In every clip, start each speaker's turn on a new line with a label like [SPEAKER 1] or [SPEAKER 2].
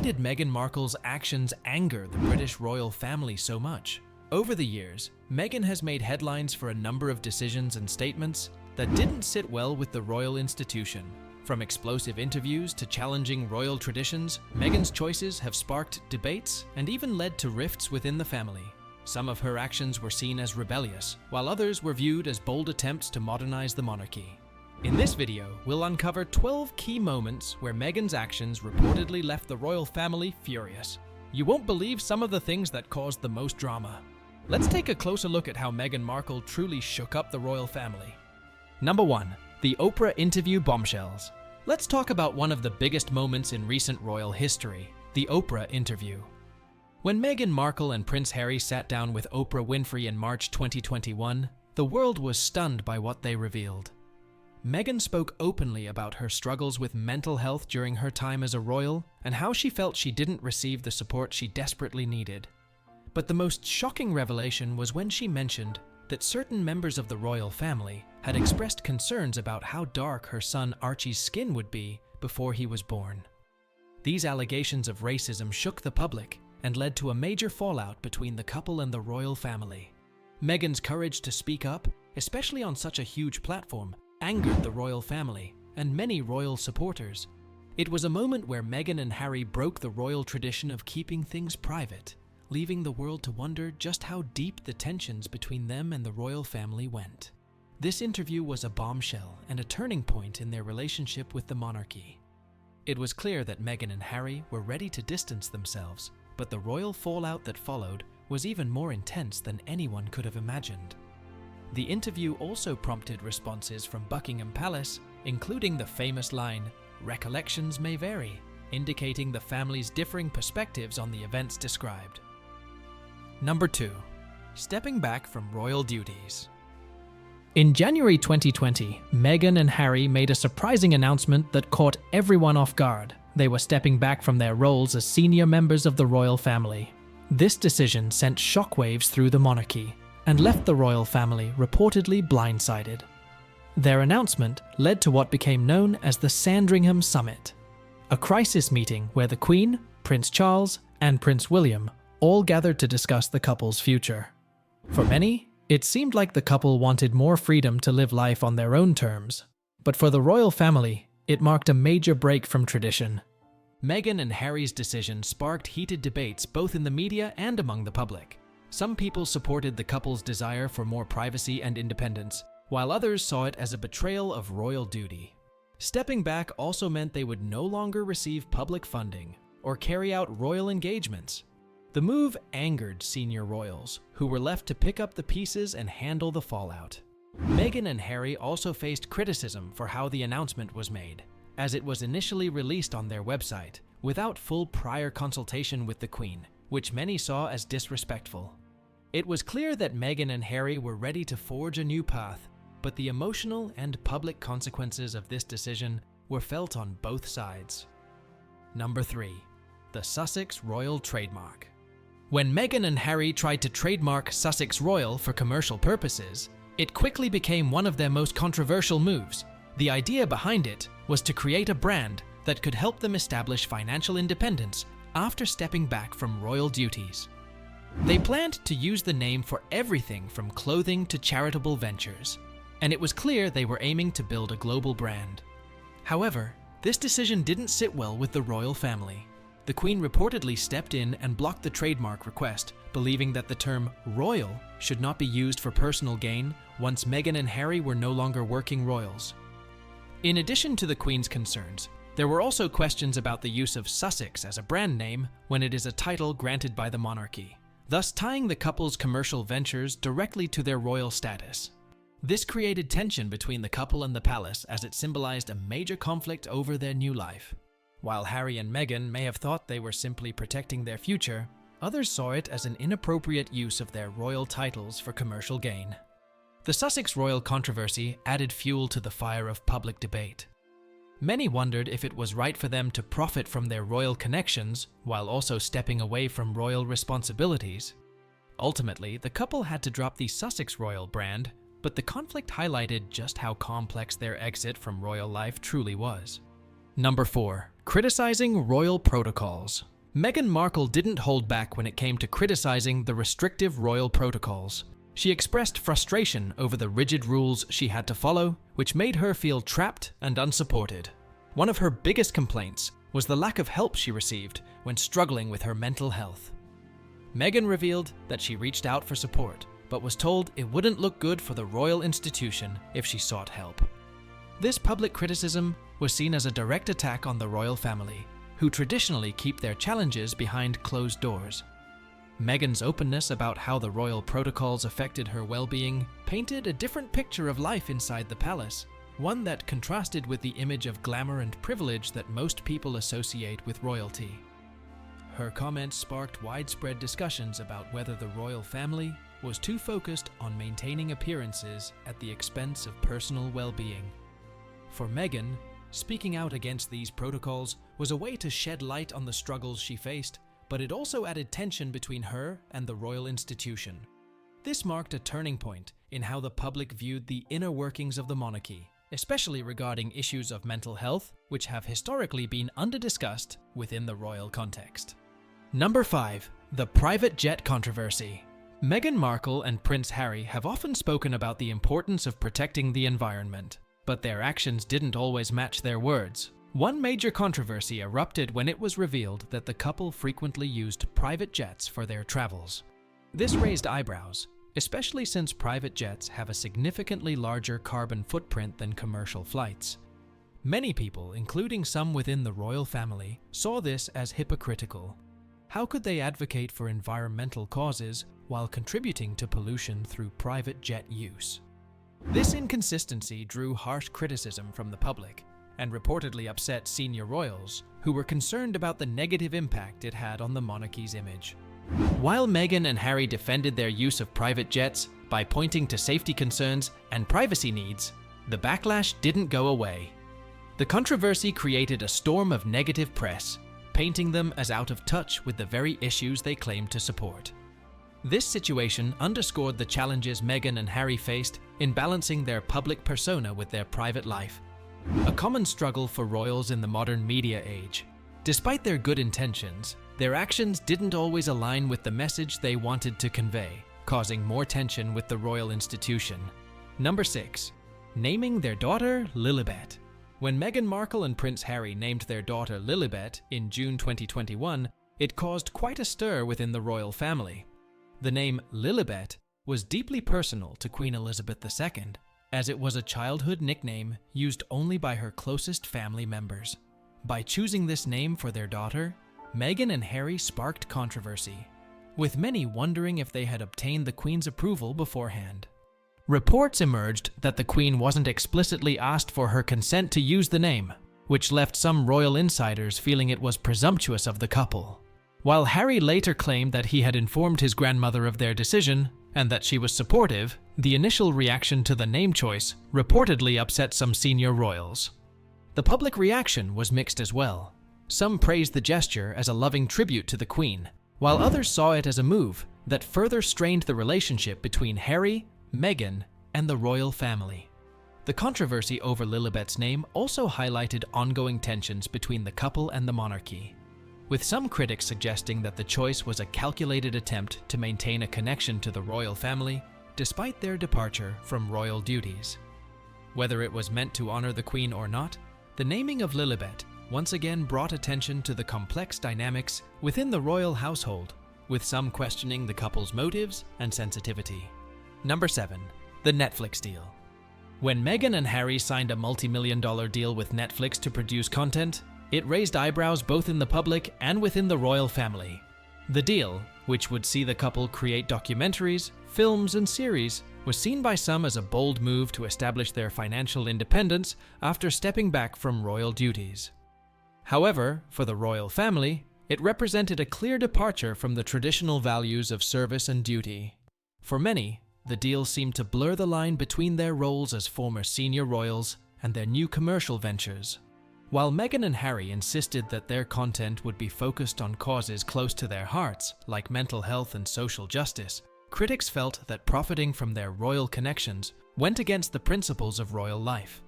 [SPEAKER 1] why did Meghan Markle's actions anger the British royal family so much? Over the years, Meghan has made headlines for a number of decisions and statements that didn't sit well with the royal institution. From explosive interviews to challenging royal traditions, Meghan's choices have sparked debates and even led to rifts within the family. Some of her actions were seen as rebellious, while others were viewed as bold attempts to modernize the monarchy. In this video, we'll uncover 12 key moments where Meghan's actions reportedly left the royal family furious. You won't believe some of the things that caused the most drama. Let's take a closer look at how Meghan Markle truly shook up the royal family. Number 1. The Oprah Interview Bombshells. Let's talk about one of the biggest moments in recent royal history, the Oprah Interview. When Meghan Markle and Prince Harry sat down with Oprah Winfrey in March 2021, the world was stunned by what they revealed. Meghan spoke openly about her struggles with mental health during her time as a royal and how she felt she didn't receive the support she desperately needed. But the most shocking revelation was when she mentioned that certain members of the royal family had expressed concerns about how dark her son Archie's skin would be before he was born. These allegations of racism shook the public and led to a major fallout between the couple and the royal family. Meghan's courage to speak up, especially on such a huge platform, angered the royal family and many royal supporters. It was a moment where Meghan and Harry broke the royal tradition of keeping things private, leaving the world to wonder just how deep the tensions between them and the royal family went. This interview was a bombshell and a turning point in their relationship with the monarchy. It was clear that Meghan and Harry were ready to distance themselves, but the royal fallout that followed was even more intense than anyone could have imagined. The interview also prompted responses from Buckingham Palace, including the famous line, "Recollections may vary," indicating the family's differing perspectives on the events described. Number 2. Stepping back from royal duties. In January 2020, Meghan and Harry made a surprising announcement that caught everyone off guard. They were stepping back from their roles as senior members of the royal family. This decision sent shockwaves through the monarchy and left the royal family reportedly blindsided. Their announcement led to what became known as the Sandringham Summit, a crisis meeting where the Queen, Prince Charles, and Prince William all gathered to discuss the couple's future. For many, it seemed like the couple wanted more freedom to live life on their own terms. But for the royal family, it marked a major break from tradition. Meghan and Harry's decision sparked heated debates both in the media and among the public. Some people supported the couple's desire for more privacy and independence, while others saw it as a betrayal of royal duty. Stepping back also meant they would no longer receive public funding or carry out royal engagements. The move angered senior royals, who were left to pick up the pieces and handle the fallout. Meghan and Harry also faced criticism for how the announcement was made, as it was initially released on their website, without full prior consultation with the Queen, which many saw as disrespectful. It was clear that Meghan and Harry were ready to forge a new path, but the emotional and public consequences of this decision were felt on both sides. Number 3. The Sussex Royal Trademark. When Meghan and Harry tried to trademark Sussex Royal for commercial purposes, it quickly became one of their most controversial moves. The idea behind it was to create a brand that could help them establish financial independence after stepping back from royal duties. They planned to use the name for everything from clothing to charitable ventures, and it was clear they were aiming to build a global brand. However, this decision didn't sit well with the royal family. The Queen reportedly stepped in and blocked the trademark request, believing that the term royal should not be used for personal gain once Meghan and Harry were no longer working royals. In addition to the Queen's concerns, there were also questions about the use of Sussex as a brand name when it is a title granted by the monarchy, thus tying the couple's commercial ventures directly to their royal status. This created tension between the couple and the palace as it symbolized a major conflict over their new life. While Harry and Meghan may have thought they were simply protecting their future, others saw it as an inappropriate use of their royal titles for commercial gain. The Sussex royal controversy added fuel to the fire of public debate. Many wondered if it was right for them to profit from their royal connections while also stepping away from royal responsibilities. Ultimately, the couple had to drop the Sussex Royal brand, but the conflict highlighted just how complex their exit from royal life truly was. Number 4. Criticizing royal protocols. Meghan Markle didn't hold back when it came to criticizing the restrictive royal protocols. She expressed frustration over the rigid rules she had to follow, which made her feel trapped and unsupported. One of her biggest complaints was the lack of help she received when struggling with her mental health. Meghan revealed that she reached out for support, but was told it wouldn't look good for the royal institution if she sought help. This public criticism was seen as a direct attack on the royal family, who traditionally keep their challenges behind closed doors. Meghan's openness about how the royal protocols affected her well-being painted a different picture of life inside the palace, one that contrasted with the image of glamour and privilege that most people associate with royalty. Her comments sparked widespread discussions about whether the royal family was too focused on maintaining appearances at the expense of personal well-being. For Meghan, speaking out against these protocols was a way to shed light on the struggles she faced, but it also added tension between her and the royal institution. This marked a turning point in how the public viewed the inner workings of the monarchy, especially regarding issues of mental health, which have historically been under-discussed within the royal context. Number 5. The private jet controversy. Meghan Markle and Prince Harry have often spoken about the importance of protecting the environment, but their actions didn't always match their words. One major controversy erupted when it was revealed that the couple frequently used private jets for their travels. This raised eyebrows, especially since private jets have a significantly larger carbon footprint than commercial flights. Many people, including some within the royal family, saw this as hypocritical. How could they advocate for environmental causes while contributing to pollution through private jet use? This inconsistency drew harsh criticism from the public and reportedly upset senior royals who were concerned about the negative impact it had on the monarchy's image. While Meghan and Harry defended their use of private jets by pointing to safety concerns and privacy needs, the backlash didn't go away. The controversy created a storm of negative press, painting them as out of touch with the very issues they claimed to support. This situation underscored the challenges Meghan and Harry faced in balancing their public persona with their private life, a common struggle for royals in the modern media age. Despite their good intentions, their actions didn't always align with the message they wanted to convey, causing more tension with the royal institution. Number 6. Naming their daughter Lilibet. When Meghan Markle and Prince Harry named their daughter Lilibet in June 2021, it caused quite a stir within the royal family. The name Lilibet was deeply personal to Queen Elizabeth II, as it was a childhood nickname used only by her closest family members. By choosing this name for their daughter, Meghan and Harry sparked controversy, with many wondering if they had obtained the Queen's approval beforehand. Reports emerged that the Queen wasn't explicitly asked for her consent to use the name, which left some royal insiders feeling it was presumptuous of the couple. While Harry later claimed that he had informed his grandmother of their decision and that she was supportive, the initial reaction to the name choice reportedly upset some senior royals. The public reaction was mixed as well. Some praised the gesture as a loving tribute to the Queen, while others saw it as a move that further strained the relationship between Harry, Meghan, and the royal family. The controversy over Lilibet's name also highlighted ongoing tensions between the couple and the monarchy, with some critics suggesting that the choice was a calculated attempt to maintain a connection to the royal family despite their departure from royal duties. Whether it was meant to honor the Queen or not, the naming of Lilibet once again brought attention to the complex dynamics within the royal household, with some questioning the couple's motives and sensitivity. Number 7. The Netflix deal. When Meghan and Harry signed a multi-million-dollar deal with Netflix to produce content, it raised eyebrows both in the public and within the royal family. The deal, which would see the couple create documentaries, films, and series, was seen by some as a bold move to establish their financial independence after stepping back from royal duties. However, for the royal family, it represented a clear departure from the traditional values of service and duty. For many, the deal seemed to blur the line between their roles as former senior royals and their new commercial ventures. While Meghan and Harry insisted that their content would be focused on causes close to their hearts, like mental health and social justice, critics felt that profiting from their royal connections went against the principles of royal life.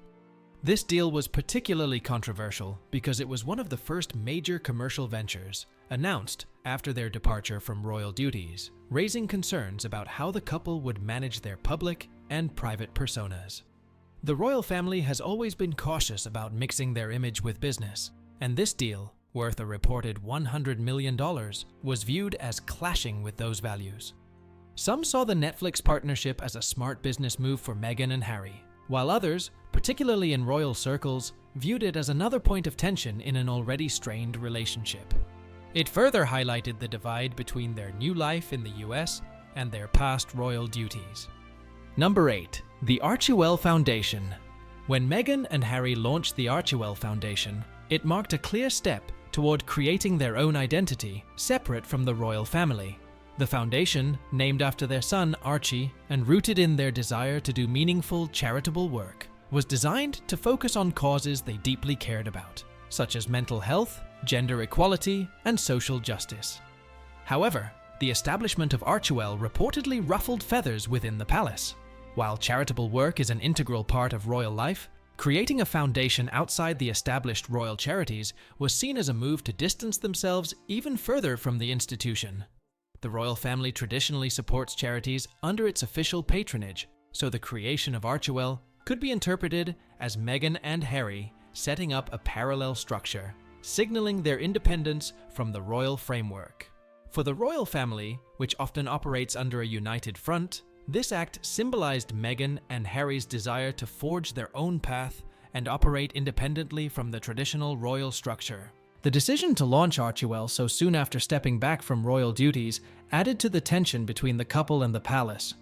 [SPEAKER 1] This deal was particularly controversial because it was one of the first major commercial ventures announced after their departure from royal duties, raising concerns about how the couple would manage their public and private personas. The royal family has always been cautious about mixing their image with business, and this deal, worth a reported $100 million, was viewed as clashing with those values. Some saw the Netflix partnership as a smart business move for Meghan and Harry, while others, particularly in royal circles, viewed it as another point of tension in an already strained relationship. It further highlighted the divide between their new life in the US and their past royal duties. Number 8. The Archewell Foundation. When Meghan and Harry launched the Archewell Foundation, it marked a clear step toward creating their own identity, separate from the royal family. The foundation, named after their son Archie and rooted in their desire to do meaningful charitable work, was designed to focus on causes they deeply cared about, such as mental health, gender equality, and social justice. However, the establishment of Archewell reportedly ruffled feathers within the palace. While charitable work is an integral part of royal life, creating a foundation outside the established royal charities was seen as a move to distance themselves even further from the institution. The royal family traditionally supports charities under its official patronage, so the creation of Archewell could be interpreted as Meghan and Harry setting up a parallel structure, signaling their independence from the royal framework. For the royal family, which often operates under a united front, this act symbolized Meghan and Harry's desire to forge their own path and operate independently from the traditional royal structure. The decision to launch Archewell so soon after stepping back from royal duties added to the tension between the couple and the palace,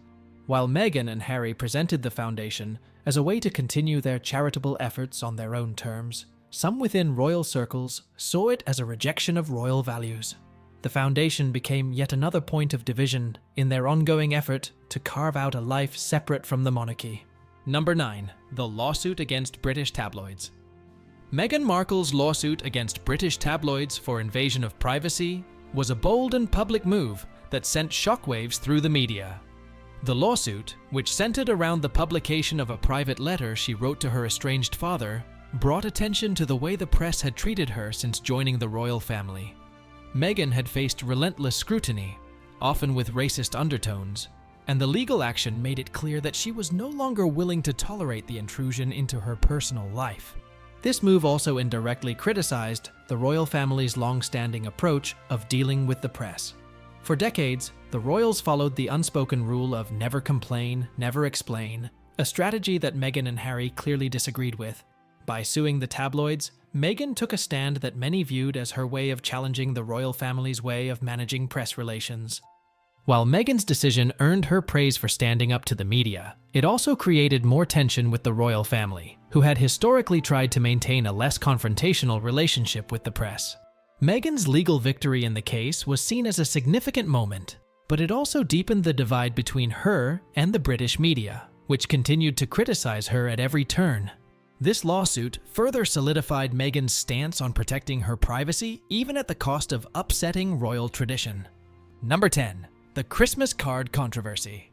[SPEAKER 1] while Meghan and Harry presented the foundation as a way to continue their charitable efforts on their own terms. Some within royal circles saw it as a rejection of royal values. The foundation became yet another point of division in their ongoing effort to carve out a life separate from the monarchy. Number 9. The lawsuit against British tabloids. Meghan Markle's lawsuit against British tabloids for invasion of privacy was a bold and public move that sent shockwaves through the media. The lawsuit, which centered around the publication of a private letter she wrote to her estranged father, brought attention to the way the press had treated her since joining the royal family. Meghan had faced relentless scrutiny, often with racist undertones, and the legal action made it clear that she was no longer willing to tolerate the intrusion into her personal life. This move also indirectly criticized the royal family's long-standing approach of dealing with the press. For decades, the royals followed the unspoken rule of never complain, never explain, a strategy that Meghan and Harry clearly disagreed with. By suing the tabloids, Meghan took a stand that many viewed as her way of challenging the royal family's way of managing press relations. While Meghan's decision earned her praise for standing up to the media, it also created more tension with the royal family, who had historically tried to maintain a less confrontational relationship with the press. Meghan's legal victory in the case was seen as a significant moment, but it also deepened the divide between her and the British media, which continued to criticize her at every turn. This lawsuit further solidified Meghan's stance on protecting her privacy, even at the cost of upsetting royal tradition. Number 10. The Christmas card controversy.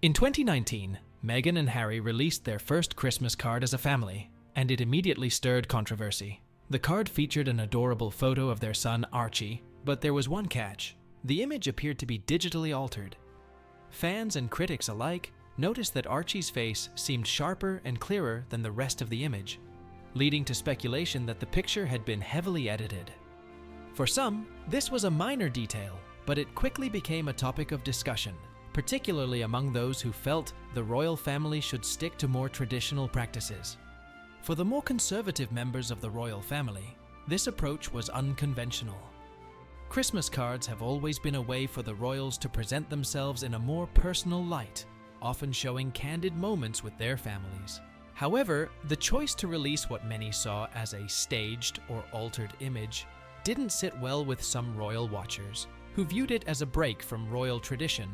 [SPEAKER 1] In 2019, Meghan and Harry released their first Christmas card as a family, and it immediately stirred controversy. The card featured an adorable photo of their son Archie, but there was one catch. The image appeared to be digitally altered. Fans and critics alike noticed that Archie's face seemed sharper and clearer than the rest of the image, leading to speculation that the picture had been heavily edited. For some, this was a minor detail, but it quickly became a topic of discussion, particularly among those who felt the royal family should stick to more traditional practices. For the more conservative members of the royal family, this approach was unconventional. Christmas cards have always been a way for the royals to present themselves in a more personal light, often showing candid moments with their families. However, the choice to release what many saw as a staged or altered image didn't sit well with some royal watchers, who viewed it as a break from royal tradition.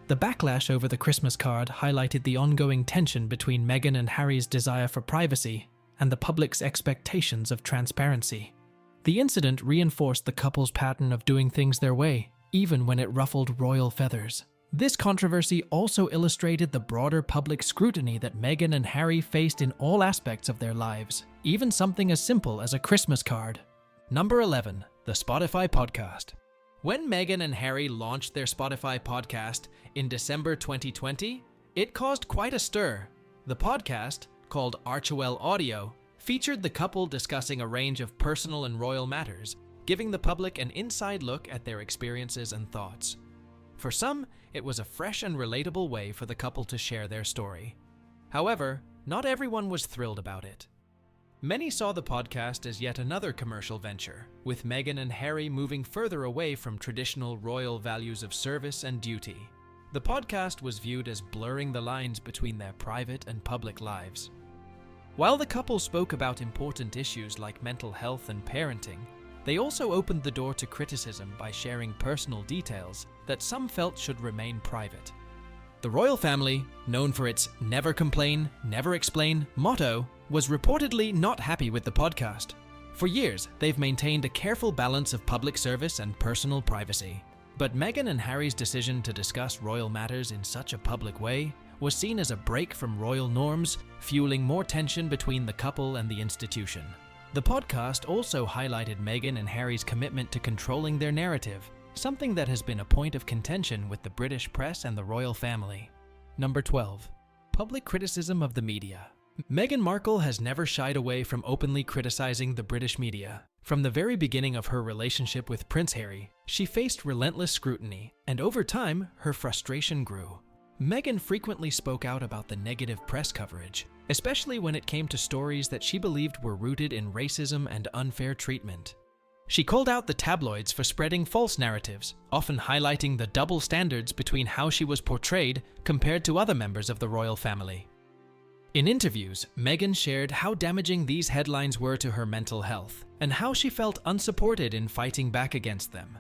[SPEAKER 1] The backlash over the Christmas card highlighted the ongoing tension between Meghan and Harry's desire for privacy and the public's expectations of transparency. The incident reinforced the couple's pattern of doing things their way, even when it ruffled royal feathers. This controversy also illustrated the broader public scrutiny that Meghan and Harry faced in all aspects of their lives, even something as simple as a Christmas card. Number 11. The Spotify Podcast. When Meghan and Harry launched their Spotify podcast in December 2020, it caused quite a stir. The podcast, called Archewell Audio, featured the couple discussing a range of personal and royal matters, giving the public an inside look at their experiences and thoughts. For some, it was a fresh and relatable way for the couple to share their story. However, not everyone was thrilled about it. Many saw the podcast as yet another commercial venture, with Meghan and Harry moving further away from traditional royal values of service and duty. The podcast was viewed as blurring the lines between their private and public lives. While the couple spoke about important issues like mental health and parenting, they also opened the door to criticism by sharing personal details that some felt should remain private. The royal family, known for its never complain, never explain motto, was reportedly not happy with the podcast. For years, they've maintained a careful balance of public service and personal privacy. But Meghan and Harry's decision to discuss royal matters in such a public way was seen as a break from royal norms, fueling more tension between the couple and the institution. The podcast also highlighted Meghan and Harry's commitment to controlling their narrative, something that has been a point of contention with the British press and the royal family. Number 12. Public criticism of the media. Meghan Markle has never shied away from openly criticizing the British media. From the very beginning of her relationship with Prince Harry, she faced relentless scrutiny, and over time, her frustration grew. Meghan frequently spoke out about the negative press coverage, especially when it came to stories that she believed were rooted in racism and unfair treatment. She called out the tabloids for spreading false narratives, often highlighting the double standards between how she was portrayed compared to other members of the royal family. In interviews, Meghan shared how damaging these headlines were to her mental health, and how she felt unsupported in fighting back against them.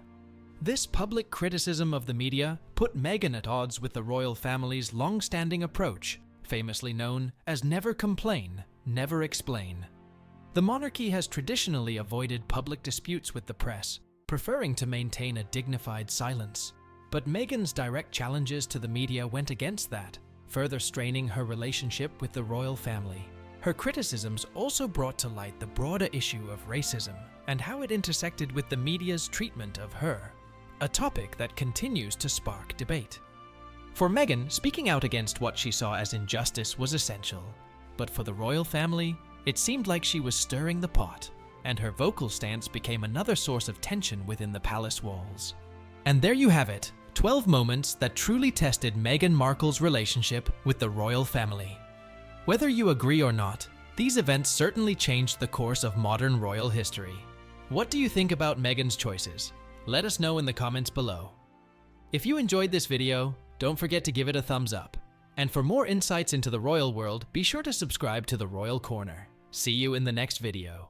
[SPEAKER 1] This public criticism of the media put Meghan at odds with the royal family's long-standing approach, famously known as never complain, never explain. The monarchy has traditionally avoided public disputes with the press, preferring to maintain a dignified silence. But Meghan's direct challenges to the media went against that, further straining her relationship with the royal family. Her criticisms also brought to light the broader issue of racism and how it intersected with the media's treatment of her, a topic that continues to spark debate. For Meghan, speaking out against what she saw as injustice was essential, but for the royal family, it seemed like she was stirring the pot, and her vocal stance became another source of tension within the palace walls. And there you have it, 12 moments that truly tested Meghan Markle's relationship with the royal family. Whether you agree or not, these events certainly changed the course of modern royal history. What do you think about Meghan's choices? Let us know in the comments below. If you enjoyed this video, don't forget to give it a thumbs up. And for more insights into the royal world, be sure to subscribe to the Royal Corner. See you in the next video.